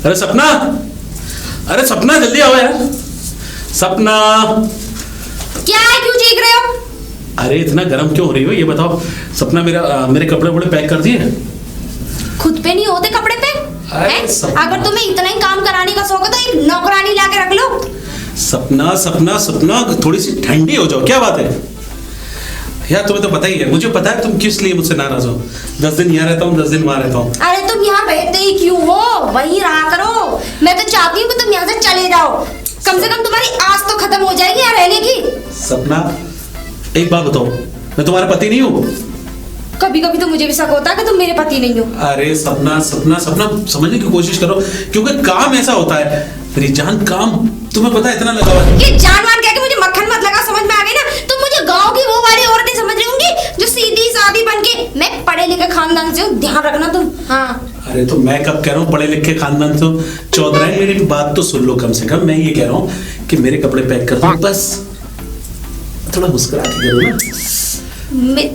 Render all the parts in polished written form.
अरे सपना, अरे सपना जल्दी आओ यार। सपना क्या है, क्यों चीख रहे हो? अरे इतना गर्म क्यों हो रही हो ये बताओ। सपना मेरे कपड़े वपड़े पैक कर दिए? खुद पे नहीं होते कपड़े पे? अगर तुम्हें इतना ही काम कराने का शौक है तो एक नौकरानी लाके रख लो। सपना सपना सपना थोड़ी सी ठंडी हो जाओ, क्या बात है यार। तुम्हें तो पता ही है, मुझे पता है तुम किस लिए मुझसे नाराज हो। 10 दिन यहाँ रहता हूँ, 10 दिन वहाँ रहता हूँ। अरे तुम यहाँ बैठते ही क्यों हो, वहीं रहा करो। मैं तो चाहती हूँ कि तुम यहाँ से चले जाओ, कम से कम तुम्हारी आस तो खत्म हो जाएगी यहाँ रहने की। सपना एक बात बताओ, मैं तुम्हारा पति नहीं हूँ? कभी कभी तो मुझे भी शक होता है कि तुम मेरे पति नहीं हो। अरे सपना सपना सपना समझने की कोशिश करो, क्योंकि काम ऐसा होता है मेरी जान, काम तुम्हें पता है इतना लगा हुआ है। ये जानवर कह के मुझे मक्खन मत लगा, समझ में आ गई ना? तुम मुझे गांव की वो वाली औरतें समझ रही होंगी जो सीधी सादी बन के, मैं पढ़े लिखे खानदान से हूँ, ध्यान रखना तुम। हाँ अरे तो मैं कब कह रहा हूँ पढ़े लिखे खानदान से? चौधरा मेरी बात तो सुन लो कम से कम। मैं ये कह रहा हूँ कि मेरे कपड़े पैक कर दो, बस थोड़ा मुस्कुरा के करो ना।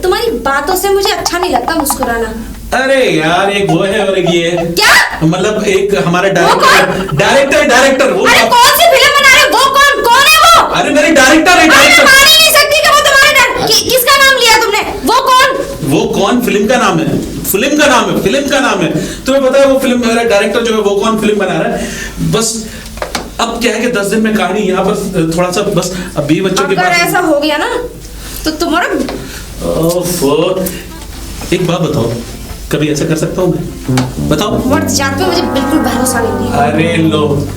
तुम्हारी बातों से मुझे अच्छा नहीं लगता मुस्कुराना। अरे यार एक वो है और एक ये है। क्या मतलब एक हमारा डायरेक्टर वो। अरे कौन सी फिल्म बना रहे हो? वो कौन है वो? अरे मेरी डायरेक्टर है। अरे मान ही नहीं सकती कि वो तुम्हारा किसका नाम लिया तुमने? वो कौन? फिल्म का नाम है, फिल्म का नाम है। तुम्हें पता है वो फिल्म, मेरा डायरेक्टर जो है वो कौन फिल्म बना रहा है। बस अब क्या है कि 10 दिन में कहानी यहाँ पर थोड़ा सा बस अभी बच्चों के अगर ऐसा हो गया ना तो तुम्हारा एक बात बताओ, कभी ऐसा कर सकता हूँ मैं? बताओ। मर्द जात पे मुझे बिल्कुल भरोसा नहीं है। अरे लो,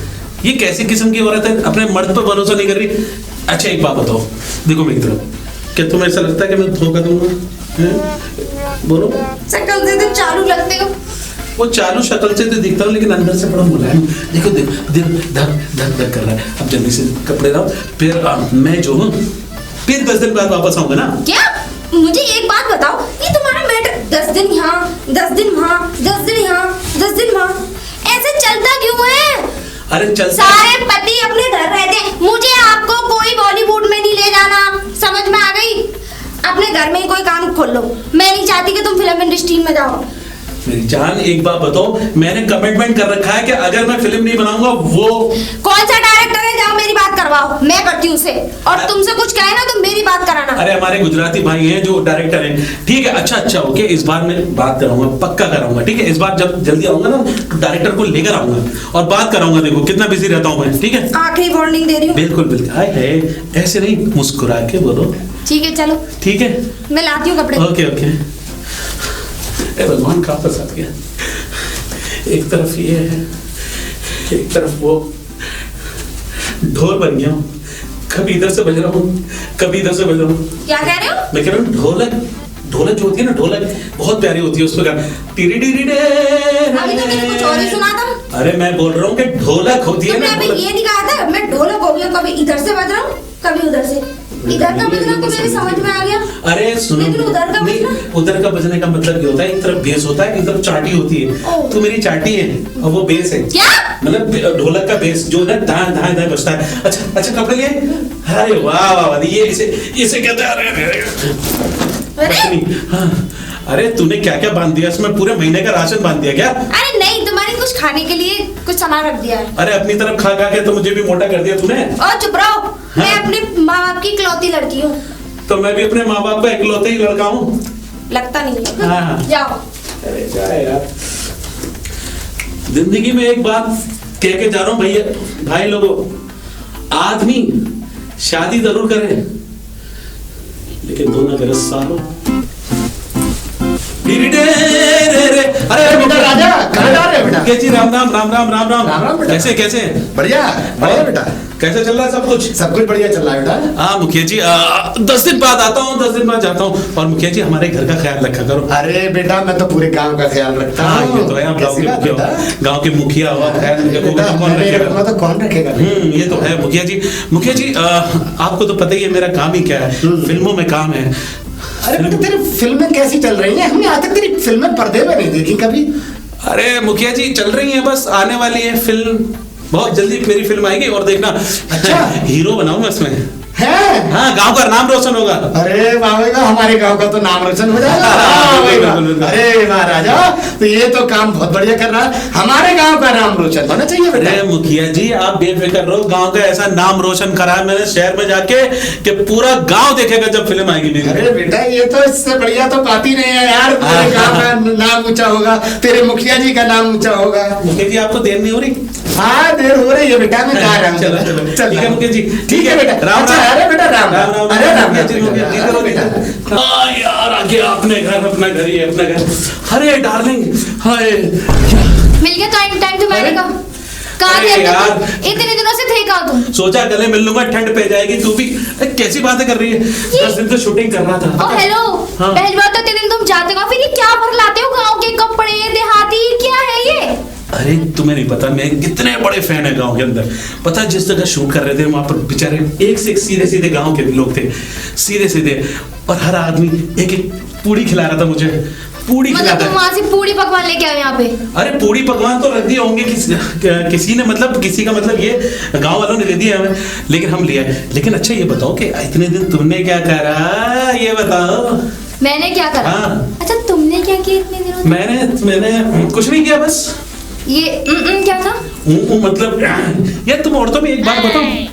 ये कैसी किस्म की औरत है, अपने मर्द पर भरोसा नहीं कर रही। अच्छा एक बात बताओ, देखो मेरी तरफ, क्या तुम्हें ऐसा लगता है कि मैं धोखा दूंगा? बोलो। शक्ल से तो चालू लगते हो। वो चालू शक्ल से तो दिखता हूँ, लेकिन अंदर से बड़ा मुलायम। देखो दिल धक धक धक कर रहा है। अब जल्दी से कपड़े लाओ, फिर मैं जो हूँ फिर 10 दिन बाद वापस आऊंगा ना। क्या? मुझे एक बात बताओ, ये तुम्हारा मैटर 10 दिन यहाँ, 10 दिन वहाँ, 10 दिन यहाँ, 10 दिन वहाँ, ऐसे चलता क्यों है? अरे चल, सारे पति अपने घर रहते हैं, मुझे आपको कोई बॉलीवुड में नहीं ले जाना, समझ में आ गई? अपने घर में ही कोई काम खोल लो। मैं नहीं चाहती कि तुम फिल्म इंडस्ट्री में जाओ। मेरी जान एक बात बताओ, मैंने कमिटमेंट कर रखा है कि अगर मैं फिल्म नहीं बनाऊंगा वो। कौन सा डायरेक्टर है? जाओ मेरी बात करवाओ, मैं करती हूँ उसे। और तुमसे कुछ कहे ना तो मेरी बात कराना। अरे हमारे गुजराती भाई हैं जो डायरेक्टर हैं। ठीक है, अच्छा ओके, इस बार मैं बात कराऊंगा, पक्का कराऊंगा। ठीक है, इस बार जब जल्दी आऊंगा ना तो डायरेक्टर को लेकर आऊंगा और बात कराऊंगा। देखो कितना बिजी रहता हूँ मैं। ठीक है, आखिरी वार्निंग दे रही हूँ। बिल्कुल बिल्कुल। हाय ऐसे नहीं, मुस्कुरा के बोलो। ठीक है चलो, ठीक है, मैं लाती हूँ कपड़े। Okay okay. भगवान कहाँ फंसा दिया, एक तरफ ये है, एक तरफ वो। ढोल बन गया हूँ, कभी इधर से बज रहा हूँ, कभी इधर से बज रहा हूँ। क्या कह रहे हो? मैं कह रहा हूँ ढोलक जो होती है ना, ढोलक बहुत प्यारी होती है, उस पर टीरी टीरी डे। अभी तो मैंने कुछ और ही सुना था। अरे मैं बोल रहा हूँ कि ढोलक होती है ना। तुमने अभी ये नहीं कहा था मैं ढोलक हो गया, कभी इधर से बज रहा हूँ, कभी उधर से। इधर का बजना तो मेरे समझ में आ गया। अरे सुनो, लेकिन उधर का बजना? उधर का बजने का मतलब क्या होता है, एक तरफ बेस होता है, एक तरफ चाटी होती है। तो मेरी चाटी है और वो बेस है। क्या मतलब ढोलक का बेस जो ना दाएं दाएं दाएं बजता है। अच्छा कपड़े लिए? अरे वाह वाह, ये इसे कहते हैं। हाँ, अरे तूने क्या क्या बांध दिया इसमें? पूरे महीने का राशन बांध दिया क्या? अरे नहीं, तुम्हारे कुछ खाने के लिए कुछ सामान रख दिया है। अरे अपनी तरफ खा के तो मुझे भी मोटा कर दिया तूने। और चुप रहो। मैं अपने माँ बाप की इकलौती लड़की हूँ। तो मैं भी अपने माँ बाप का इकलौते ही लड़का हूँ। लगता नहीं है। हाँ। जाओ। अरे जा यार, जिंदगी में एक बात कह के जा रहा हूँ भैया, भाई लोगों, आदमी शादी जरूर करे लेकिन दो ना करे सालों। अरे बेटा राजा, कहाँ जा रहे हो बेटा? जी राम राम राम राम राम राम राम बेटा। कैसे बढ़िया बेटा। कैसे चल रहा है सब कुछ? सब कुछ बढ़िया चल रहा है बेटा। हाँ मुखिया जी, 10 दिन बाद आता हूँ, 10 दिन बाद जाता हूँ। और मुखिया जी हमारे घर का ख्याल रखा करो। अरे बेटा मैं तो पूरे गांव का ख्याल रखता हाँ हूँ। ये तो है, आप गाँव के मुखिया हो, ख्याल रखोगे तो कौन मैं रखेगा? रखूंगा तो कौन रखेगा? ये तो है मुखिया जी। आपको तो पता ही है मेरा काम ही क्या है, फिल्मों में काम है। अरे बेटा तेरी फिल्में कैसी चल रही हैं? हमने आज तक तेरी फिल्में पर्दे में नहीं देखी कभी। अरे मुखिया जी चल रही है, बस आने वाली है फिल्म, बहुत जल्दी मेरी फिल्म आएगी और देखना। अच्छा। हीरो बनाऊं मैं इसमें। है। हाँ, गांव का नाम रोशन होगा। अरे वाह भाई वाह, हमारे गांव का तो नाम रोशन हो जाएगा। वाह भाई वाह। अरे महाराजा, तो ये तो काम बहुत बढ़िया कर रहा है, हमारे गांव का नाम रोशन होना चाहिए बेटा। अरे मुखिया जी, आप बेफिक्र रहो, गांव का ऐसा नाम रोशन करा है मैंने शहर में जाके कि पूरा गांव देखेगा जब फिल्म आएगी मेरी। अरे बेटा, ये तो इससे बढ़िया तो बात ही नहीं है यार। तेरे गांव का नाम ऊंचा होगा, तेरे मुखिया जी का नाम ऊंचा होगा। मुखिया जी, आपको देर नहीं हो रही? हाँ, देर हो रही है बेटा, मैं जा रहा हूँ। चलो चलो, ठीक है मुखिया जी, ठीक है बेटा। राम अच्छा, राम। अरे बेटा राम राम। अरे राम राम जी, मुखिया जी, करो बेटा। हाँ यार, आगे अपने घर, अपना घर ही है, अपना घर। अरे डार्लिंग, हाय मिल गया टाइम तुम्हारे का? कहाँ थे अरे अब यार। तुम? इतने दिनों से थे कहाँ तुम? सोचा गले मिल लूंगा, ठंड पे जाएगी तू भी। कैसी बातें कर रही है? 10 दिन से शूटिंग कर रहा था। ओ हेलो, हाँ। पहली बात तो इतने दिन तुम जाते हो, फिर ये क्या भर लाते हो? गाँव के कपड़े, देहाती, क्या है ये? अरे तुम्हें नहीं पता, मैं कितने बड़े फैन है गांव के अंदर। पता है, जिस जगह शूट कर रहे थे वहां पर बेचारे एक से एक सीधे सीधे गांव के लोग थे, सीधे सीधे, और हर आदमी एक एक पूड़ी खिला रहा था मुझे, पूड़ी मतलब खिलाता तुम है। वहाँ से पूरी पकवान लेके आए यहाँ पे? अरे पूड़ी पकवान तो रख दिए होंगे किसी ने, मतलब किसी का मतलब ये गांव वालों ने दे दिया हमें, लेकिन हम ले आए। लेकिन अच्छा ये बताओ कि इतने दिन तुमने क्या करा, ये बताओ। मैंने क्या करा? हाँ। अच्छा, तुमने क्या किया इतने दिनों तक? मैंने कुछ नहीं किया, बस ये क्या था? मतलब यार, तुम औरतों में एक बात बताओ, ए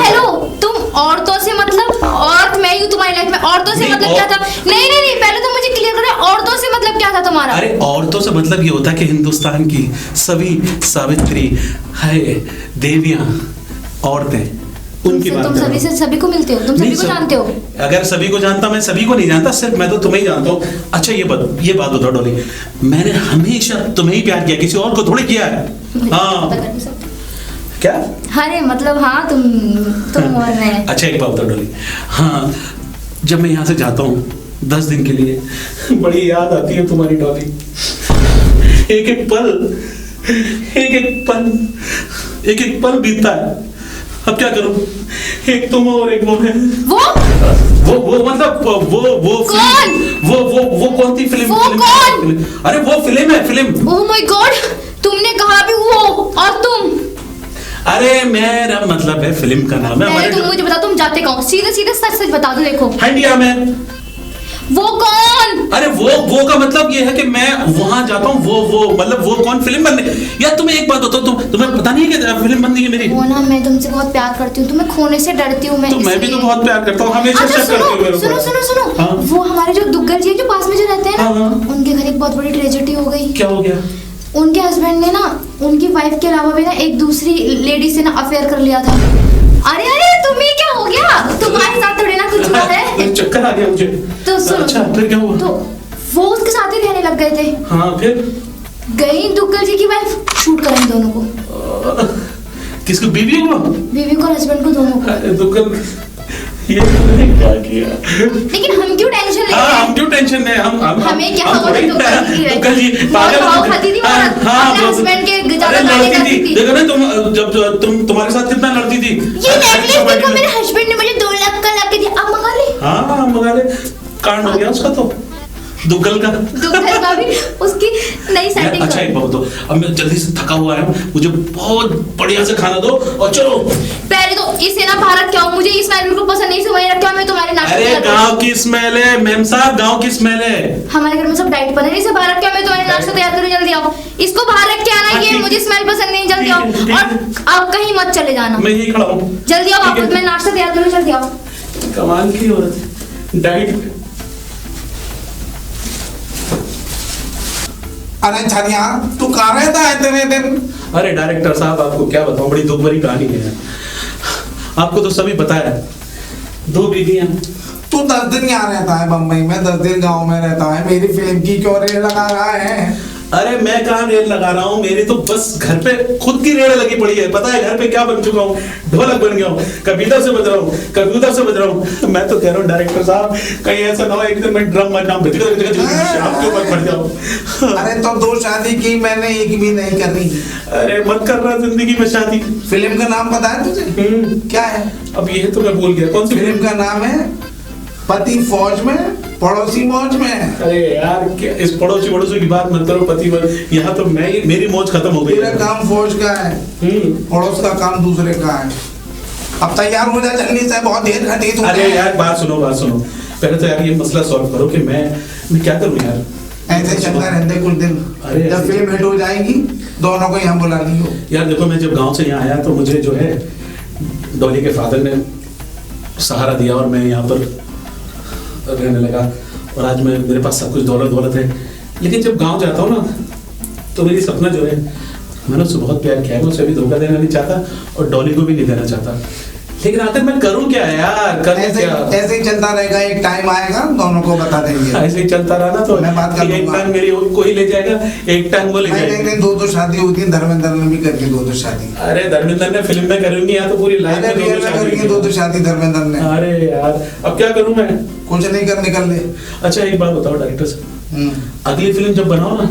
हेलो, तुम औरतों से मतलब? औरत मैं ही हूँ तुम्हारी लाइफ में, औरतों से नहीं, मतलब क्या था? नहीं, पहले तो मुझे क्लियर करो, औरतों से मतलब क्या था तुम्हारा? अरे औरतों से मतलब ये होता है कि हिंदुस्तान की सभी सावित्री है देवियां औरतें, उनकी बात तुम कर रहा सभी हूं। से सभी को मिलते हो? तुम सभी नहीं, को जानते हो? अगर सभी को जानता, मैं सभी को नहीं जानता, सिर्फ मैं तो तुम्हें ही जानता हूँ। अच्छा ये बात बताओ डॉली, मैंने हमेशा तुम्हें ही प्यार किया, किसी और को थोड़ी किया है। हाँ, पता कर नहीं सकते। क्या? अरे मतलब हाँ, तुम और मैं। अच्छा एक बात बताओ डॉली, हाँ, जब मैं यहाँ से जाता हूँ 10 दिन के लिए, बड़ी याद आती है तुम्हारी डॉली। एक एक पल बीतता है। अब क्या करूं? एक तुम और एक वो है। वो मतलब वो कौन? वो कौन सी फिल्म? वो कौन? अरे वो फिल्म है, फिल्म। ओह माय गॉड, तुमने कहा भी वो और तुम? अरे मेरा मतलब है फिल्म का नाम है पहले तुम मुझे बताओ, तुम जाते कहाँ? सीधे सच बता दो। देखो, इंडिया में। वो कौन? अरे वो का मतलब ये है कि मैं वहां जाता हूँ, वो मतलब वो कौन फिल्म बनने। यार तुम्हें एक बात बताओ, तुम्हें पता नहीं है कि फिल्म बननी है मेरी? वो ना, मैं तुमसे बहुत प्यार करती हूँ, तुम्हें खोने से डरती हूँ मैं। तो मैं भी तो बहुत प्यार करता हूँ, हमेशा अच्छा शक करती हूँ मेरे ऊपर। सुनो। हाँ? वो हमारे जो दुग्गल जी हैं, जो पास में जो रहते हैं ना, हाँ। उनके घर एक बहुत बड़ी ट्रेजेडी हो गई। क्या हो गया? उनके हस्बैंड ने ना उनकी वाइफ के अलावा भी ना एक दूसरी लेडी से ना अफेयर कर लिया था। अरे तुम्हें क्या हो गया? तुम्हारे साथ थोड़ी ना कुछ हुआ है। चक्कर आ गया मुझे। तो सुनो, अच्छा फिर क्या हुआ? तो वो उसके साथ ही रहने लग गए थे। हाँ फिर? गई दुग्गल जी की वाइफ शूट करें दोनों को। किसको? बीवी को? बीवी को और हस्बैंड को, दोनों को। अरे दुग्गल, ये तुमने क्या किया? लेकिन हम क्यों टेंशन ले रहे हैं? हम क्यों टेंशन ले? हम हमें क्या, हम हमारी दुग्गल जी बहुत पागल भाव खाती थी, हाँ, अपने हस्बैंड के ज्यादा अरे गाली लड़ती करती थी। थी। देखो ना, तुम तुम्हारे साथ कितना लड़ती थी। ये नेकलेस देखो, मेरे हस्बैंड ने मुझे 2 लाख का ला के दिया, अब मंगा ले। हाँ मंगा ले, कांड हो गया उसका तो, दुग्गल का। दुग्गल का भी उसकी नई सेटिंग। अच्छा एक बात बताओ, अब मैं जल्दी से थका हुआ आया हूँ, मुझे बहुत बढ़िया से खाना दो और चलो। पहले तो इसे ना बाहर रख के आओ, मुझे इस स्मेल बिल्कुल पसंद नहीं, वहीं रख के आओ, मैं तुम्हारे नाश्ते अरे तैयार करूँ। गांव की स्मेल है मेम साहब, गांव की स्मेल है। हमारे घर में सब डाइट पर है, इसे बाहर रख के आओ, मैं तुम्हारे नाश्ता तैयार करूँ, जल्दी आओ। इसको बाहर रख के आना, हाँ, ये ठीक। मुझे स्मेल पसंद नहीं, जल्दी ठीक आओ। है, ठीक है। और आप कहीं मत चले जाना, मैं यही खड़ा हूँ। जल्दी आओ ठीक है। वापस, मैं नाश्ता तैयार करूँ, जल्दी आओ। कमाल की औरत है, डाइट। अरे छनिया, तू कहाँ रहता है इतने दिन? अरे डायरेक्टर साहब, आपको क्या बताऊं, बड़ी दुख भरी कहानी है। आपको तो सभी पता है, 2 बीवियां। तू 10 दिन यहाँ रहता है बम्बई में, 10 दिन गांव में रहता है, मेरी फिल्म की क्यों रेल लगा रहा है? अरे मैं कहाँ रेल लगा रहा हूँ, मेरी तो बस घर पे खुद की रेल लगी पड़ी है। पता है घर पे क्या बन चुका हूँ? ढोलक बन गया हूँ, कभी इधर से बज रहा हूँ, कभी उधर से बज रहा हूँ। मैं तो कह रहा हूँ डायरेक्टर साहब, कहीं ऐसा ना हो एक दिन मैं ड्रम बजना आपके ऊपर पड़ जाऊँ। अरे तो 2 शादी की मैंने, एक भी नहीं करी। अरे मत कर रहा जिंदगी में शादी। फिल्म का नाम पता है तुझे? क्या है? अब ये तो मैं भूल गया, कौन सी फिल्म का नाम है पति फौज में पड़ोसी मौज में। अरे यार क्या इस पड़ोसी की बात मत करो, पति यहाँ तो मेरी मौज खत्म हो गई। मेरा काम फौज का है, पड़ोस का काम दूसरे का है। अब तैयार हो जा जल्दी से, बहुत देर घटी तू। अरे यार बात सुनो पहले तो यार ये मसला सॉल्व करो कि मैं क्या करूं यार। ऐसे चलता रहते कुछ दिन, अरे जब फिल्म हिट हो जाएगी दोनों को यहाँ बुला लियो। यार देखो मैं जब गांव से यहाँ आया तो मुझे जो है डॉली के फादर ने सहारा दिया और मैं यहाँ पर रहने लगा और आज मेरे पास सब कुछ दौलत है। लेकिन जब गांव जाता हूँ ना तो मेरी सपना जो है, मैंने उससे बहुत प्यार किया है, मैं उसे भी धोखा देना नहीं चाहता और डॉली को भी नहीं देना चाहता। लेकिन आखिर मैं करूं क्या यार, ऐसे ही चलता रहेगा, एक टाइम आएगा दोनों को बता देंगे। ऐसे ही चलता रहा ना तो मैं बात कर एक टाइम मेरी कोई ले जाएगा, एक टाइम वो ले जाएगा। दो शादी होती है, धर्मेंद्र ने भी करके दो शादी। अरे धर्मेंद्र ने फिल्म में करूंगी या तो पूरी लाइफ में दो शादी धर्मेंद्र ने। अरे यार अब क्या करूं मैं, कुछ नहीं कर, निकल ले। अच्छा एक बात बताओ डायरेक्टर साहब, अगली फिल्म जब बनाओ ना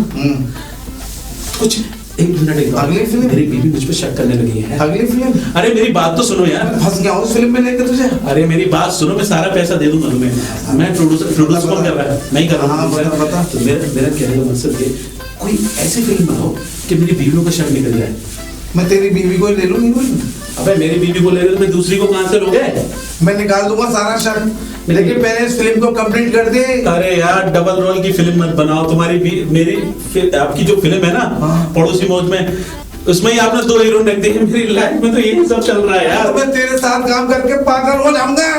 कुछ एक मिनट एक अगली फिल्म मेरी बीवी मुझ पे शक करने लगी है। अगली फिल्म? अरे मेरी बात तो सुनो यार, फंस गया उस फिल्म में लेकर तुझे। अरे मेरी बात सुनो, मैं सारा पैसा दे दूंगा तुम्हें। मैं प्रोड्यूसर कौन कर रहा है, नहीं कर रहा हूँ। बता। तो मेरा कहने का मकसद ये, कोई ऐसी फिल्म बनाओ कि मेरी बीवियों का शक निकल जाए। मैं तेरी बीवी को ले लूंगी। अबे मेरी बीवी को ले तो मैं दूसरी को कहां से लोगे? मैं निकाल दूंगा सारा शक, लेकिन पहले इस फिल्म को कंप्लीट कर दे। अरे यार डबल रोल की फिल्म मत बनाओ। तुम्हारी मेरी आपकी जो फिल्म है ना पड़ोसी मौज में, उसमें ही आपने 2 हीरोइन रख दी है। मेरी लाइफ में तो यही सब चल रहा है यार। मैं तेरे साथ काम करके पागल हो जाऊंगा।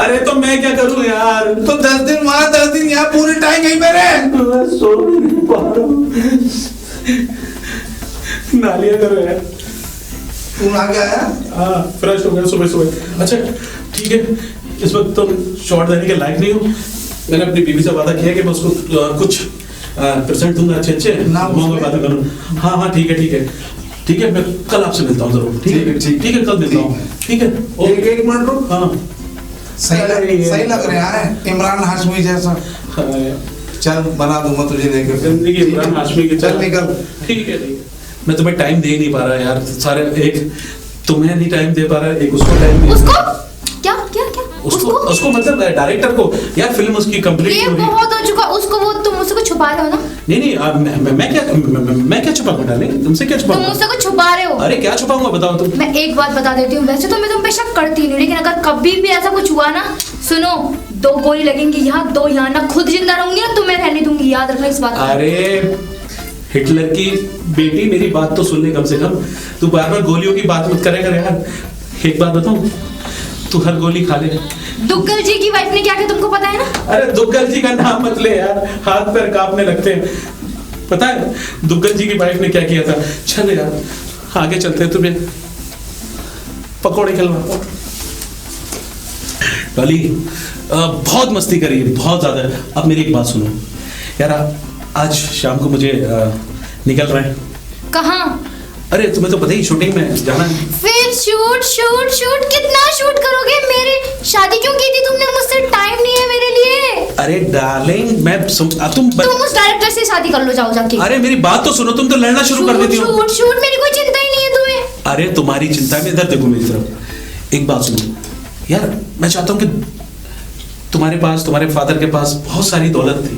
अरे तो मैं क्या करूं यार? तो 10 दिन वहां 10 दिन यहाँ, पूरी टाइम यहीं पे रहे। सो नहीं पा रहा हूं। नालिया करो यार। तू आ गया? हाँ फ्रेश हो गया सुबह। अच्छा ठीक है, इस वक्त तुम शॉर्ट देने के लायक नहीं हो। मैंने अपनी बीवी से वादा किया कि मैं उसको कुछ परसेंट दूंगा अच्छे मैं बात करूँ। हाँ ठीक है मैं कल आपसे मिलता हूँ जरूर। ठीक है कल मिलता हूँ। ठीक है एक मिनट रुक। हाँ सही लग रहा है, इमरान हाशमी जैसा। चल बना दूंगा तुझे लेकर जिंदगी इमरान हाशमी की। चल निकल। ठीक है मैं तुम्हें टाइम दे नहीं पा रहा यार, सारे एक तुम्हें नहीं टाइम दे पा रहा, एक उसको टाइम दे। उसको क्या उसको मतलब डायरेक्टर को यार, फिल्म उसकी कंप्लीट ये बहुत हो चुका। उसको वो तुम उसको छुपा रहे हो ना? नहीं मैं क्या छुपाऊंगा डार्लिंग, तुमसे क्या तुम छुपाऊंगा? मुझसे कुछ छुपा रहे हो। अरे क्या छुपाऊंगा बताओ तुम। मैं एक बात बता देती हूँ, वैसे तो मैं तुम पे शक करती नहीं हूँ, लेकिन अगर कभी भी ऐसा कुछ हुआ ना, सुनो 2 गोली लगेंगी यहाँ 2 यहाँ, ना खुद जिंदा रहूंगी ना तुम्हें रहने दूंगी, याद रखना इस बात। अरे हिटलर की बेटी मेरी बात तो सुन ले कम से कम। तू बार गोलियों की बात मत करेगा यार। एक बात बताऊं, तू हर गोली खा ले। दुग्गल जी की वाइफ ने क्या किया तुमको पता है ना? अरे दुग्गल जी का नाम मत ले यार, हाथ पैर कांपने लगते हैं। पता है दुग्गल जी की वाइफ ने क्या किया था? चल यार आगे चलते हैं, तुम्हें पकौड़े खिलवाता हूं। डॉली बहुत मस्ती करी, बहुत ज्यादा। अब मेरी एक बात सुनो यार, आज शाम को मुझे निकल रहा है। कहाँ? अरे तुम्हें तो पता ही शूटिंग में जाना है। फिर शूट कितना शूट करोगे? मेरी शादी क्यों की थी तुमने मुझसे? टाइम नहीं है मेरे लिए। अरे डार्लिंग तुम उस डायरेक्टर से शादी कर लो, जाओ जाके। अरे मेरी बात तो सुनो, तुम तो लड़ना शुरू कर देती हो। शूट मेरी कोई चिंता ही नहीं है तुम्हें। अरे तुम्हारी चिंता में, इधर देखो मेरी तरफ। एक बात सुनो यार, मैं चाहता हूँ कि तुम्हारे पास, तुम्हारे फादर के पास बहुत सारी दौलत थी,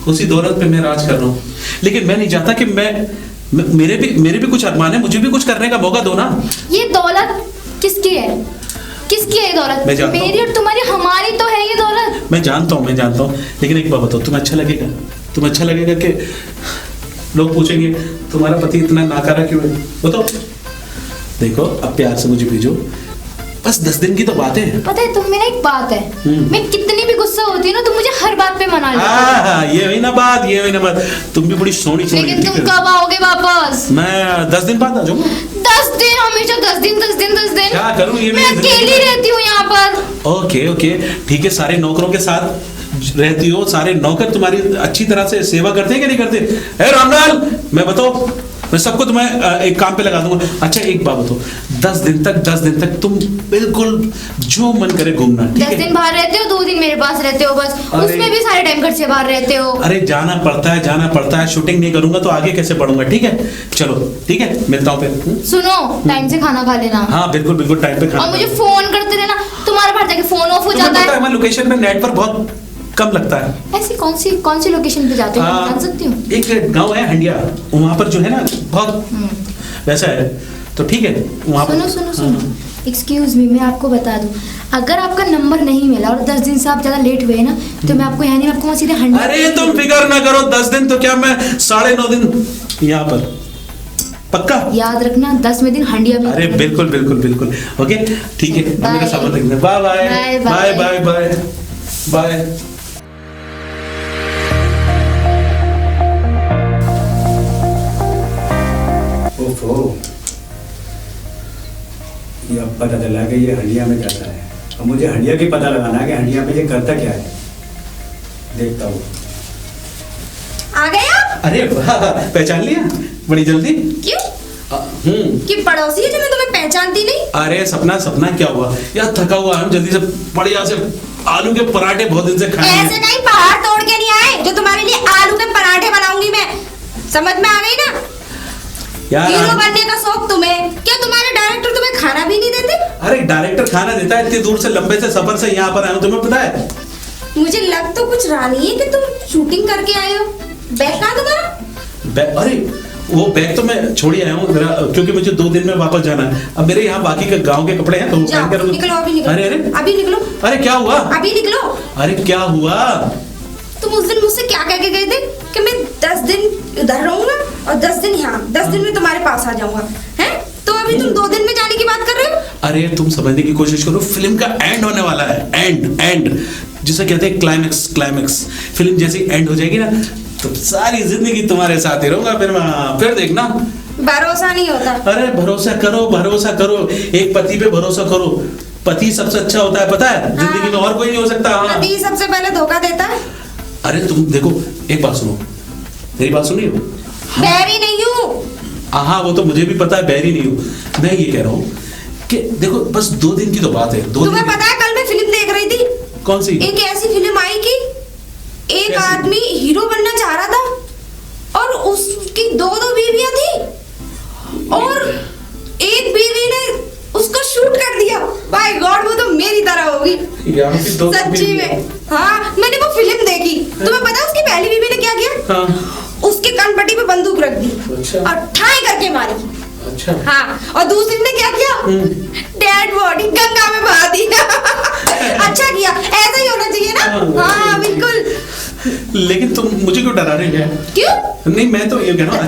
उसी दौलत पे मैं राज कर रहा हूँ। लेकिन मैं नहीं चाहता कि मेरे भी कुछ अरमान है, मुझे भी कुछ करने का मौका दो ना। ये दौलत किसकी है? किसकी है ये दौलत? मेरी और तुम्हारी, हमारी तो है ये दौलत। मैं जानता हूँ, लेकिन एक बात बताओ, तुम्हें अच्छा लगेगा कि लोग पूछेंगे तुम्हारा पति इतना नाकारा क्यों है? बताओ। देखो अब प्यार से मुझे भेजो, बस 10 दिन की तो बात है। पता है तुम मेरा एक बात है, मैं कितनी भी गुस्सा होती हूँ ना, तुम मुझे हर बात पे मना लेते हो। ये हुई ना बात। तुम भी बड़ी सोनी। लेकिन तुम कब आओगे वापस? मैं 10 दिन बाद आ जाऊंगा। 10 दिन? हमेशा 10 दिन। क्या करूं ये? मैं अकेली रहती हूँ यहाँ पर। ओके ठीक है, सारे नौकरों के साथ रहती हो, सारे नौकर तुम्हारी अच्छी तरह से सेवा करते हैं कि नहीं करते? ए रामलाल, मैं बताओ, मैं सबको तुम्हें एक काम पे लगा दूंगा। अच्छा एक बात बताओ, 10 दिन तक तुम बिल्कुल जो मन करे घूमना। 10 दिन बाहर रहते हो, 2 दिन मेरे पास रहते हो बस, उसमें भी सारे टाइम घर से बाहर रहते हो। अरे जाना पड़ता है। शूटिंग नहीं करूंगा तो आगे कैसे बढ़ूंगा? ठीक है चलो, ठीक है मिलता हूँ फिर। सुनो टाइम से खाना खा लेना। हाँ बिल्कुल टाइम पे खाना। और मुझे फोन करते रहना, तुम्हारे बाहर जाके फोन ऑफ हो जाता है। हमारे लोकेशन में नेटवर्क बहुत कम लगता है। ऐसी कौन सी लोकेशन पे जाते हो, जान सकती हूँ? एक गांव है हंडिया, वहाँ पर जो है ना बहुत वैसा है, तो ठीक है वहाँ पर। सुनो एक्सक्यूज मी, मैं आपको बता दूं, अगर आपका नंबर नहीं मिला और 10 दिन से आप ज्यादा लेट हुए ना, तो मैं आपको यहाँ नहीं, मैं आपको वहाँ सीधे हंड्रेड। अरे तुम फिक्र ना करो, 10 दिन तो क्या, मैं 9.5 दिन यहाँ पर, पक्का याद रखना 10वें दिन हंडिया में। अरे बिल्कुल बिल्कुल बिल्कुल, ओके ठीक है, अब मेरा सामान रख देना। Bye bye bye bye bye bye. ओफो, ये अब पता चला कि ये हंडिया में जाता है। अब मुझे हंडिया की पता लगाना है कि हंडिया में ये करता क्या है। देखता हूँ। आ गए आप? अरे वाह, पहचान लिया बड़ी जल्दी? क्यों? कि पड़ोसी है जो मैं तुम्हें पहचानती नहीं? अरे सपना सपना क्या हुआ यार, थका हुआ हम, जल्दी से बढ़िया से आलू के पराठे बहुत दिन से खाए हैं। ऐसे कहीं पहाड़ तोड़ के नहीं आए जो तुम्हारे लिए आलू के पराठे बनाऊंगी मैं, समझ में आ गई ना? यार हीरो बनने का शौक तुम्हें, क्या तुम्हारे डायरेक्टर तुम्हें खाना भी नहीं देते? अरे डायरेक्टर खाना देता है, इतनी दूर से लंबे से सफर से यहाँ पर आया हूँ, तुम्हें पता है? मुझे लग तो कुछ रहा नहीं है कि तुम शूटिंग करके आए हो। बैग कहाँ तुम्हारा? अरे वो बैग तो मैं छोड़ ही आया हूँ जरा, क्योंकि मुझे 2 दिन में वापस जाना है। अब मेरे यहाँ बाकी के गांव के कपड़े हैं तो जाओ, पहन कर निकलो अभी निकलो। अरे अरे अभी निकलो। अरे क्या हुआ? अभी निकलो। अरे क्या हुआ? तुम उस दिन मुझसे क्या कह के गए थे कि मैं 10 दिन उधर रहूंगा और 10 दिन यहाँ, 10 दिन में तुम्हारे पास आ जाऊंगा, हैं? तो अभी तुम 2 दिन में जाने की बात कर रहे हो? अरे तुम समझने की कोशिश करो, फिल्म का एंड होने वाला है, एंड जिसे कहते हैं क्लाइमेक्स। फिल्म जैसी एंड हो जाएगी ना, तो सारी जिंदगी तुम्हारे साथ ही रहूंगा फिर देखना। भरोसा नहीं होता। अरे भरोसा करो, एक पति पे भरोसा करो, पति सबसे अच्छा होता है, पता है? जिंदगी में और कोई नहीं हो सकता। हाँ। पति सबसे पहले धोखा देता है। अरे तुम देखो, एक बात सुनो, मेरी बात सुनिए। बैरी नहीं हूँ। हाँ वो तो मुझे भी पता है, बैरी नहीं हूँ। मैं ये कह रहा हूँ कि देखो बस 2 दिन की तो बात है। तुम्हें पता है कल मैं फिल्म देख रही थी। कौन सी? एक ऐसी फिल्म आई कि एक आदमी हीरो बनना चाह रहा था और उसकी 2 बीवियां थी और एक बीवी ने उसको शूट कर दिया। बाय गॉड, वो तो मेरी तरह होगी सच्ची में। हाँ, मैंने वो फिल्म देखी। तुम्हें पता है उसकी पहली बीवी ने क्या किया? हाँ। उसके कनपट्टी पे बंदूक रख दी। अच्छा। और ठाई करके मारी। अच्छा। हाँ, और दूसरी ने क्या किया? डेड बॉडी गंगा में बहा दी। अच्छा किया, ऐसा ही होना चाहिए ना। हाँ बिल्कुल। लेकिन तुम मुझे क्यों डरा रही है? क्यों? नहीं मैं तो ये कह रहा हूँ,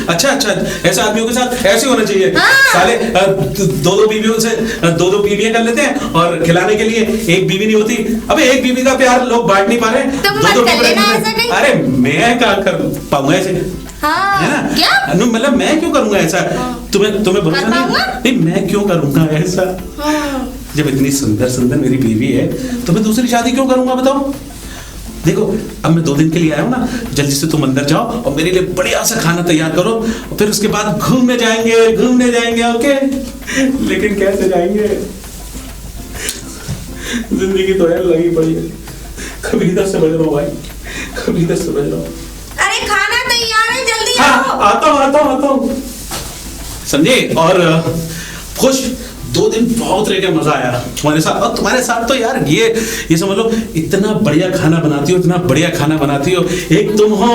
अच्छा ऐसे आदमियों के साथ ऐसे होना चाहिए। हाँ। साले 2 बीवियों से 2 बीवियां कर लेते हैं और खिलाने के लिए एक बीवी नहीं होती। अबे एक बीवी का प्यार लोग बांट नहीं पा रहे। तुम मत कर लेना ऐसा कहीं। अरे मैं क्या कर पाऊंगा ऐसे? हाँ, है ना? क्या? मतलब मैं क्यों करूंगा ऐसा? तुम्हें भरोसा कर पाऊंगा? नहीं, मैं क्यों करूंगा ऐसा? हाँ। जब इतनी सुंदर मेरी बीवी है तो मैं दूसरी शादी क्यों करूंगा बताओ? देखो अब मैं 2 दिन के लिए आया हूँ ना, जल्दी से तुम अंदर जाओ और मेरे लिए बढ़िया सा खाना तैयार करो और फिर उसके बाद घूमने जाएंगे। ओके? लेकिन कैसे जाएंगे? जिंदगी तो यार लगी पड़ी है, कभी इधर से बज रहा हूँ भाई, कभी इधर से बज रहा हूँ। अरे खाना तैयार है, जल्दी हाँ, आओ। आता हूँ। समझे? और खुश 2 दिन बहुत रह के मजा आया तुम्हारे साथ। और तुम्हारे साथ तो यार ये समझ लो, इतना बढ़िया खाना बनाती हो। एक तुम हो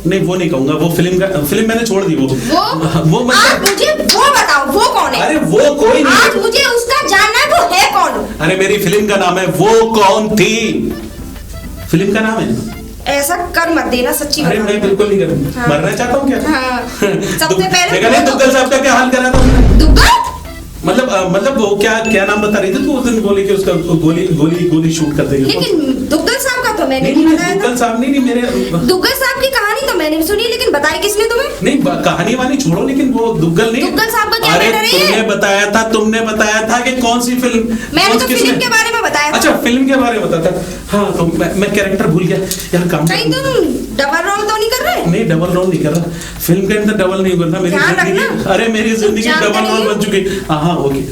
नहीं, वो नहीं कहूंगा, वो फिल्म मैंने छोड़ दी। वो मतलब आप मुझे वो बताओ, वो कौन है? अरे वो कोई नहीं। आज मुझे उसका जानना है, वो है कौन? अरे मेरी फिल्म का नाम है वो कौन थी। फिल्म का नाम है। ऐसा कर मत देना, सच्ची अरे मैं बिल्कुल नहीं करूँ। हाँ। मरना चाहता हूँ क्या? हाँ। सबसे पहले दुग्गल साहब का क्या हाल करा था उसने? दुग्गल? मतलब वो क्या नाम बता रही थी तू उस दिन? बोली कि उसका गोली शूट कर देगी। लेकिन दुग्गल साहब का तो मैंने नहीं बताया था। दुग्गल साहब नहीं मेरे दुग्गल साहब की कहानी तो मैंने भी सुनी, लेकिन बताई किसने तुम्हें? नहीं, कहानी वानी छोड़ो, लेकिन वो दुग्गल नहीं। दुग्गल साहब का क्या अरे मैटर है? तुमने बताया था कि कौन सी फिल्म? मैंने तो फिल्म के बारे में बताया था। अच्छा, फिल्म के बारे में बताता। हाँ तो मैं कैरेक्टर भूल गया यार। काम कहीं तुम डबल रोल तो नहीं कर रहे? नहीं, डबल रोल नहीं कर रहा। फिल्म के अंदर डबल नहीं करना। मेरी जिंदगी डबल रोल बन चुकी। हाँ ओके।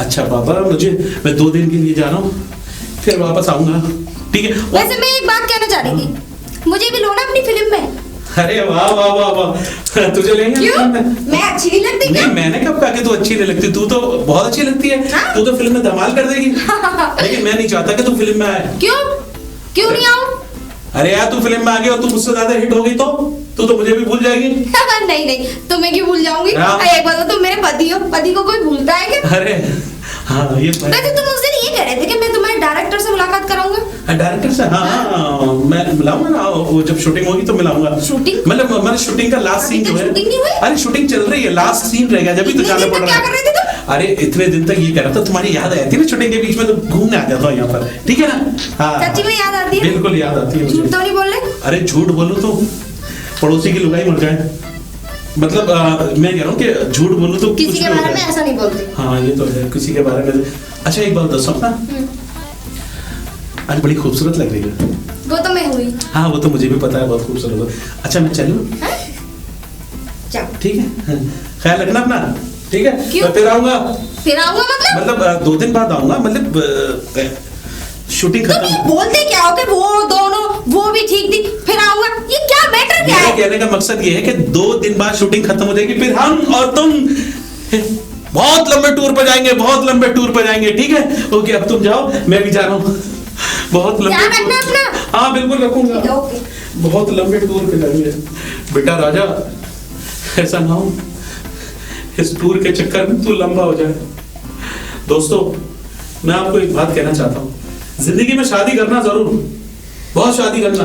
अच्छा बाबा, मैं 2 दिन के लिए जा रहा हूँ, फिर वापस आऊंगा, ठीक है? वैसे मैं एक बात कहना चाह रही थी, मुझे भी लो ना अपनी फिल्म में। अरे वाह, तुझे लेंगे? क्यों? मैं अच्छी नहीं लगती क्या? नहीं, मैंने कब कहा कि तू अच्छी नहीं लगती? तू तो बहुत अच्छी लगती है। हाँ? तू तो फिल्म में धमाल कर देगी। लेकिन मैं नहीं चाहता कि तू फिल्म में आए। क्यों नहीं आऊं? अरे यार, तू फिल्म में आ गई और तू मुझसे ज्यादा हिट हो गई तो तू तो मुझे भी भूल जाएगी। नहीं, तुम्हें क्यों भूल जाऊंगी? हाँ? एक बात, तुम मेरे पति हो, पति को कोई भूलता है क्या? हाँ ये तो है। वैसे तुम उस दिन ये कह रहे थे कि मैं तुम्हारे डायरेक्टर से मुलाकात कराऊंगा। डायरेक्टर से हाँ मैं मिलाऊंगा ना, वो जब शूटिंग होगी तो मिलाऊंगा। शूटिंग? मतलब मैंने शूटिंग का लास्ट अभी सीन तक जो है, शूटिंग नहीं हुई? अरे शूटिंग चल रही है, लास्ट सीन रहेगा जब भी तो इतने जाना दिन पड़ तक रहा क्या कर रहे थे तुम? अरे इतने दिन तक ये कह रहा था तुम्हारी याद आई थी ना शूटिंग के बीच में, तो घूमने आ जाता हूँ यहाँ पर, ठीक है ना? हाँ सच्ची में याद आती है? बिल्कुल याद आती है झूठ मुझे। तो नहीं बोल रहे? अरे झूठ बोलूं तो पड़ोसी की लुगाई मर जाए, मतलब मैं कह रहा हूँ कि झूठ बोलूं तो किसी कुछ के भी हो बारे में जाए। ऐसा नहीं बोलते। हाँ ये तो है, किसी के बारे में। अच्छा एक बात दो सपना, आज बड़ी खूबसूरत लग रही है। वो तो मैं हुई। हाँ वो तो मुझे भी पता है, बहुत खूबसूरत हो। अच्छा मैं चलूं? जाओ। ठीक है, ख्याल रखना अपना, ठीक है? क्यों? मैं फिर आऊंगा, फिर आऊंगा मतलब? 2 दिन बाद आऊंगा, मतलब शूटिंग तुम खत्म। ये बोलते क्या हो कि वो दोनों वो भी ठीक थी फिर आऊंगा, ये क्या मैटर क्या मेरे है? कहने का मकसद ये है कि 2 दिन बाद शूटिंग खत्म हो जाएगी, फिर हम और तुम बहुत लंबे टूर पर जाएंगे, बहुत लंबे टूर पर जाएंगे, ठीक है? ओके अब तुम जाओ, मैं भी जा रहा हूँ बहुत लंबे ध्यान टूर। रखना अपना। हाँ बिल्कुल रखूंगा, ओके। बहुत लंबे टूर पे जाएंगे बेटा राजा, ऐसा ना हो इस टूर के चक्कर में तू लंबा हो जाए। दोस्तों मैं आपको एक बात कहना चाहता हूँ, जिंदगी में शादी करना जरूर, बहुत शादी करना,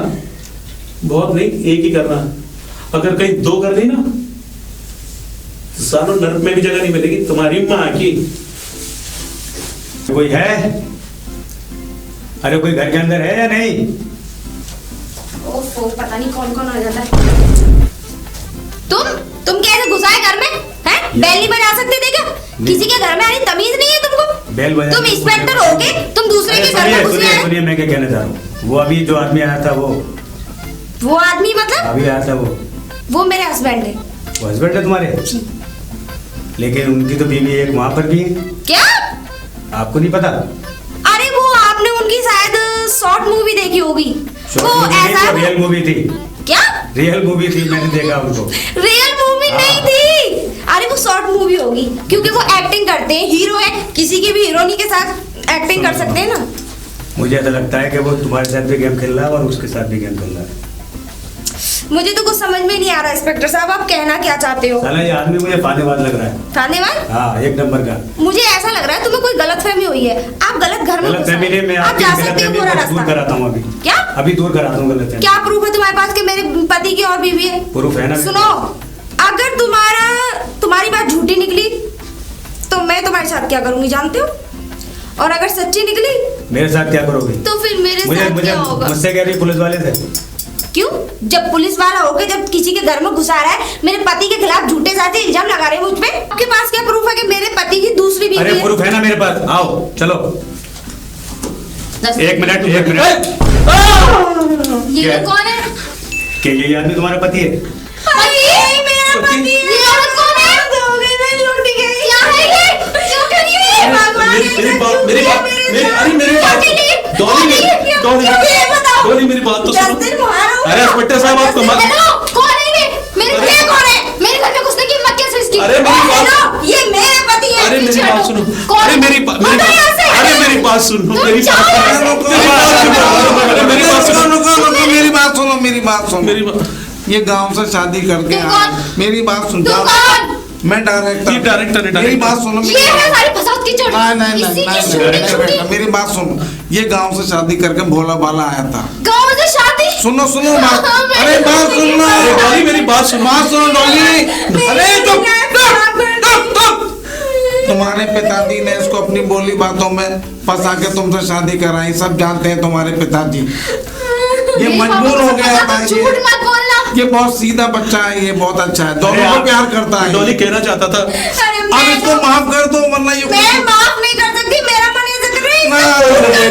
बहुत नहीं एक ही करना। अगर कहीं 2 कर दी ना, सालों नर्क में भी जगह नहीं मिलेगी तुम्हारी माँ की। कोई है? अरे कोई घर के अंदर है या नहीं? ओफो पता नहीं कौन कौन आ जाता है। तुम कैसे घुसाए घर में हैं? बेल नहीं बजा सकते थे क्या? किसी के घर में आने तमीज नहीं है तुमको? बेल बजा। तुम इंस्पेक्टर हो के तुम दूसरे के घर में घुस सुनिए गए? सुनिए मैं क्या कहना चाह रहा हूँ। वो अभी जो आदमी आया था वो आदमी मतलब? अभी आया था वो मेरे हस्बैंड है। वो हस्बैंड है तुम्हारे? लेकिन उनकी तो बीवी एक वहां पर भी है, क्या? आपको नहीं पता? अरे वो आपने उनकी शायद शॉर्ट मूवी देखी होगी। शॉर्ट वो मूवी नहीं, ऐसा वो रियल मूवी थी। क्या? रियल मूवी थी, मैंने देखा उनको। रियल मूवी नहीं थी, अरे वो शॉर्ट मूवी होगी, क्योंकि वो एक्टिंग करते हैं, हीरो है, किसी की भी हीरोनी के साथ एक्टिंग कर सकते हैं ना। मुझे ऐसा लगता है कि वो तुम्हारे साथ भी गेम खेल रहा है और उसके साथ भी गेम खेल रहा है। मुझे तो कुछ समझ में नहीं आ रहा इंस्पेक्टर साहब, आप कहना क्या चाहते हो? साला ये आदमी मुझे फानेबाज लग रहा है। थानेवाल? हाँ एक नंबर का। मुझे ऐसा लग रहा है तुम्हें कोई गलतफहमी हुई है, आप गलत घर में गलत घुस आए। फैमिली में आप जा सकते हो पूरा दूर रास्ता। कराता हूँ अभी। क्या? अभी दूर कराता हूँ गलत क्या प्रूफ है तुम्हारे पास कि मेरे पति की और बीवी है? प्रूफ है ना। सुनो, अगर तुम्हारी बात झूठी निकली तो मैं तुम्हारे साथ क्या करूंगी जानते हो? और अगर सच्ची निकली मेरे साथ क्या करोगे? तो फिर मेरे मुझे साथ मुझे क्या होगा? मुझसे कह रही पुलिस वाले से। क्यों? जब पुलिस वाला होके जब किसी के घर में घुसा रहा है, मेरे पति के खिलाफ झूठे साथे इल्जाम लगा रहे हैं मुझ पे, आपके पास क्या प्रूफ है कि मेरे पति की दूसरी बीवी अरे है? प्रूफ है ना मेरे पास, आओ चलो। 1 मिनट 1 मिनट। ये क्या? लोग कौन है? क्या ये आदमी तुम्हारा पति है? अरे ये मेरा पति है। ये औरत कौन है? दोगे मैं लूट गई। क्या है ये? क्यों करी है? भगवान ने मेरी बात मेरी बात मेरी अरे मेरी बात डॉली मेरी बात तो सुनो। अरे इंस्पेक्टर साहब आप तो मत। कौन है ये? ये कौन है? मेरे घर में घुसने की हिम्मत कैसे इसकी? अरे मेरी बात। ये मेरे पति है। अरे मेरी बात सुनो। कौन? अरे मेरी बात अरे मेरी बात सुनो। मेरी बात मेरी बात सुनो, मेरी बात सुनो। मेरी बात। ये गांव से शादी करके तुम आया। कौन? मेरी बात सुन। तुम कौन? मैं डायरेक्टर। ये डायरेक्टर है, मेरी बात सुनो। ये है सारी फसाद की जड़। इसी की शूटिंग। मेरी बात सुनो। ये गांव से शादी करके भोला बाला आया था। गाँव से शादी? सुनो सुनो बात। अरे बात सुनना। अरे डॉली मेरी बात सुनो। बात सुनो डॉली। अरे चुप चुप चुप। तुम्हारे पिताजी ने इसको अपनी बोली बातों में फंसा के तुमसे शादी कराई, सब जानते हैं तुम्हारे पिताजी। ये मजबूर हो गया था। झूठ मत बोलना। ये बहुत सीधा बच्चा है, ये बहुत अच्छा है, दोनों को प्यार करता है। डॉली कहना चाहता था अरे अब इसको माफ कर दो वरना ये मैं माफ नहीं कर सकती, मेरा मन ऐसे कर रही ना। है।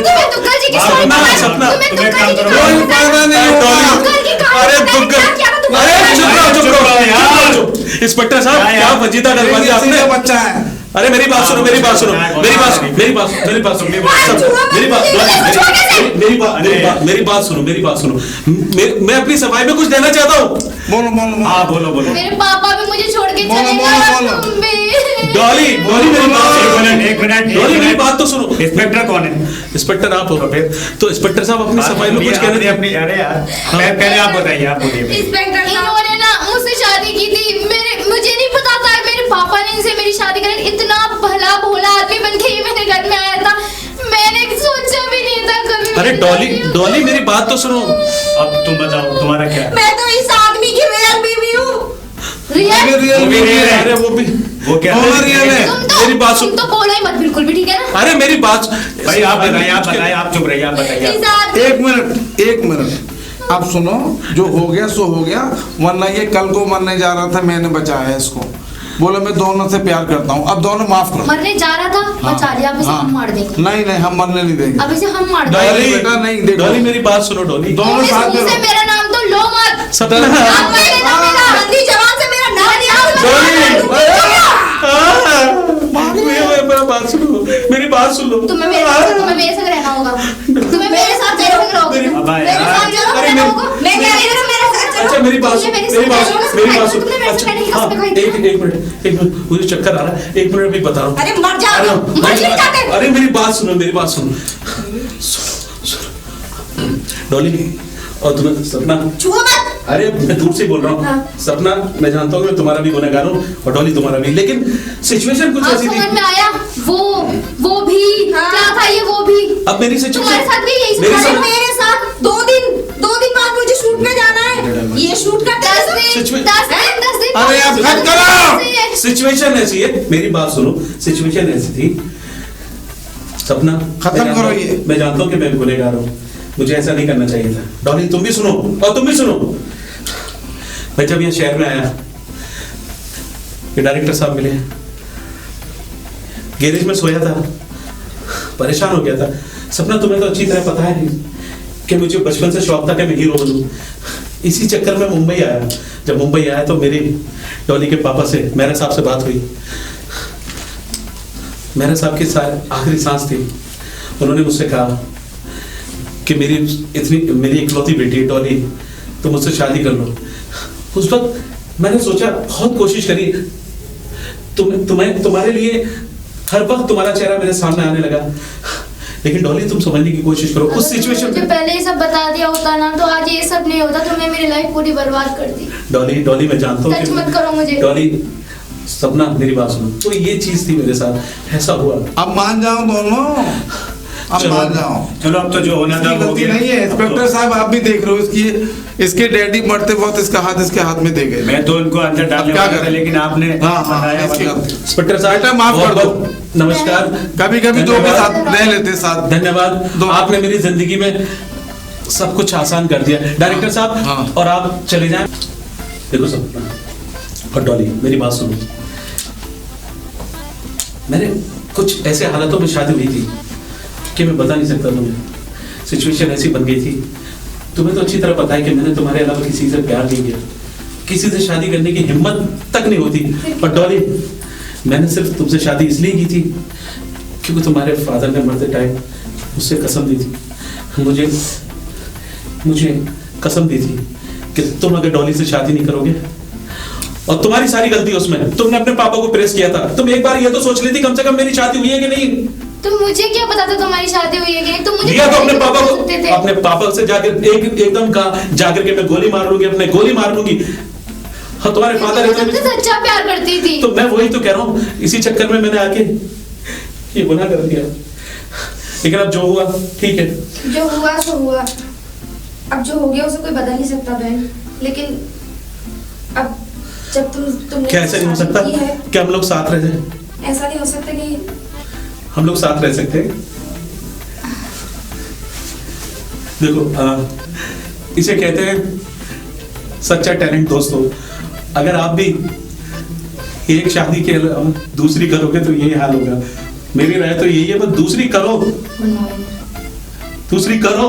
तुम्हें दुग्गल जी की स्टोरी ना, पता है? सपना, तुम्हें तुम्हें दुग्गल काम जी की करो। कहानी कोई पता है? फायदा नहीं होगा। दुग्गल की कहानी अरे पता है? दुग्गल। क्या किया था तुमने? अरे चुप रहो यार। इंस्पेक्टर साहब क्या फजीता करवा दिया आपने? बच्चा है। अरे मेरी बात सुनो, मेरी बात सुनो, मेरी बात सुनो, मेरी बात सुनो, मेरी बात सुनो, मेरी बात मेरी बात सुनो, मेरी बात सुनो। मैं अपनी सफाई में कुछ देना चाहता हूँ। बोलो बोलो हाँ बोलो बोलो। मेरे पापा भी मुझे छोड़ के बोलो, चले बोलो, गए, बोलो। तुम भी। डॉली डॉली मेरी बात सुनो। 1 मिनट डॉली मेरी बात तो सुनो। इंस्पेक्टर कौन है? इंस्पेक्टर आप हो तो इंस्पेक्टर साहब अपनी सफाई में कुछ कहने अपनी अरे यार पहले आप बताइए, आप बोलिए। इंस्पेक्टर इन्होंने ना मुझसे शादी की थी, मुझे नहीं पता था मेरे पापा ने इनसे मेरी शादी कराई। इतना भला भोला आदमी बन के ये मैंने अरे डॉली डॉली मेरी बात तो सुनो। अब तुम बताओ तुम्हारा क्या है? मैं तो इस आदमी की रियल बीवी हूँ। ये रियल वो भी बीवी रियल है। अरे वो क्या वो रियल है। मेरी बात सुन। तुम तो बोलो ही मत बिल्कुल भी, ठीक है ना? अरे मेरी बात भाई आप बताइए, आप चुप रहिए, आप बताइए। इस आदमी एक मिनट अब सुनो, जो हो गया सो हो गया, वरना ये कल को मरने जा रहा था, मैंने बचाया इसको। बोलो मैं दोनों से प्यार करता हूँ, अब दोनों माफ करो। मरने जा रहा था, बचा लिया। अब इसे हम मार देंगे। नहीं नहीं, हम मरने नहीं देंगे। अब इसे हम मार डॉली देंगे। बेटा नहीं, देखो। डॉली मेरी बात सुनो डॉली। दोनों तुम इस साथ मुंह में से रहो। मेरा नाम तो लो मत। सपना नाम मत लेना मेरा। गंदी जबान से मेरा नाम मेरी बात सुनो, मेरी बात सुन लो। तुम्हें मेरे संग रहना होगा। तुम्हें मेरे साथ रहोगे। अब आए, मेरे साथ चलो, रहना होगा। मैं कह रही हूँ मेरे साथ चलो। अच्छा मेरी बात सुन, मेरी बात सुन। तुमने मेरे से पहले हाँ, कसम खाई एक थी। मिनट मुझे चक्कर आ रहा है। एक मिनट में बता रहा हूँ। अरे मर जाओ, अरे, मर क्यों जाते? अरे मेरी बात सुनो, मेरी बात सुनो। सुनो डॉली, और तुम्हें सपना, छुओ मत। अरे मैं दूर से बोल रहा हूँ। हाँ। सपना मैं जानता हूँ कि मैं तुम्हारा भी गुनहगार हूँ और डॉली तुम्हारा भी, लेकिन सिचुएशन कुछ अब ऐसी समझ थी। में आया। वो भी क्या था ये? वो भी अब मेरी सिचुएशन तुम्हारे साथ भी यही मेरे सब। साथ- मेरे साथ 2 दिन बाद मुझे शूट में जाना है। ये शूट का 10 दिन। अरे अब खत्म करो। सिचुएशन ऐसी है, मेरी बात सुनो। सिचुएशन ऐसी थी सपना, खत्म मैं करो जानता- ये। मैं जानता हूँ कि मैं गुनहगार हूँ, मुझे ऐसा नहीं करना चाहिए था। डॉली तुम भी सुनो, और तुम भी सुनो। मैं जब ये शहर में आया, ये डायरेक्टर साहब मिले, गैरेज में सोया था, परेशान हो गया था। सपना तुम्हें तो अच्छी तरह पता है कि मुझे बचपन से शौक था कि मैं हीरो बनूं। इसी चक्कर में मुंबई आया। जब मुंबई आया तो मेरी डॉली के पापा से, मेरे साहब से बात हुई। मेरे साहब की आखिरी सांस थी। उन्होंने मुझसे कहा कि मेरी इकलौती बेटी है डॉली, तुम मुझसे शादी कर लो। उस वक्त मैंने सोचा, बहुत कोशिश करी, तुम्हारे लिए हर वक्त तुम्हारा चेहरा मेरे सामने आने लगा, लेकिन डॉली तुम समझने की कोशिश करो उस सिचुएशन मुझे में। पहले ये सब बता दिया होता ना तो आज ये सब नहीं होता। तुमने मेरी लाइफ पूरी बर्बाद कर दी। डॉली मैं जानता हूँ टच मत करो मुझे। डॉली, सपना मेरी बात सुनो। तो ये चीज थी मेरे साथ, ऐसा हुआ। अब मान जाओ दोनों, अब चलो। मान जाओ। चलो अब तो जो होना था इसकी वो हो गलती गया। नहीं है। अब इंस्पेक्टर तो- साहब आप भी देख रहे हो, इसके डैडी मरते वक्त इसका हाथ इसके हाथ में दे गए। मैं तो उनको अंदर डालने अब क्या वाला था, करें? लेकिन आपने हाँ, बताया इसकी मतलब- गलती। इंस्पेक्टर साहब बेटा, माफ कर दो। बहुत नमस्कार। कभी कभी दो के धन्यवाद। साथ रह लेते साथ। धन्यवाद, दो। आपने मेरी जिंदगी में सब कुछ आसान कर दिया डायरेक्टर साहब। हाँ। और आप चले जाएं। देखो सपना और डॉली, मेरी बात सुनो। मेरे कुछ ऐसे हालातों में शादी हुई थी कि मैं बता नहीं सकता तुम्हें। सिचुएशन ऐसी बन गई थी। तुम्हें तो अच्छी तरह पता है कि मैंने तुम्हारे अलावा किसी से प्यार नहीं किया, किसी से शादी करने की हिम्मत तक नहीं होती। और डॉली, मैंने सिर्फ तुमसे शादी इसलिए की थी क्योंकि तुम्हारे फादर ने मरते टाइम मुझसे कसम दी थी, मुझे कसम दी थी कि तुम अगर डॉली से शादी नहीं करोगे, और तुम्हारी सारी गलती उसमें, तुमने अपने पापा को प्रेस किया था। तुम एक बार ये तो सोच लेती कम से कम मेरी शादी हुई है कि नहीं। तो मुझे क्या पता था तुम्हारी शादी हुई है कि नहीं? तुम मुझे लिया तो पहले अपने ही पापा बता को, सकते थे। अपने पापा से जाकर एकदम कहा जाकर के मैं गोली मार लूंगी, अपने गोली मार लूंगी। हाँ, तुम्हारे मैं फादर तुमसे सच्चा प्यार करती थी। तो मैं वही तो कह रहा हूँ, इसी चक्कर में मैंने आके ये गुनाह कर दिया। लेकिन अब जो हुआ ठीक है। जो हुआ सो हुआ। अब जो हो गया उसे कोई बदल नहीं सकता बहन। लेकिन अब जब तुमने क्या ऐसा नहीं हो सकता की है, कि हम लोग साथ रह जाए? ऐसा नहीं हो सकता कि हम लोग साथ रह सकते हैं। देखो इसे कहते हैं सच्चा टैलेंट दोस्तों। अगर आप भी एक शादी के अलावा दूसरी करोगे तो यही हाल होगा। मेरी राय तो यही है, बस दूसरी करो, दूसरी करो।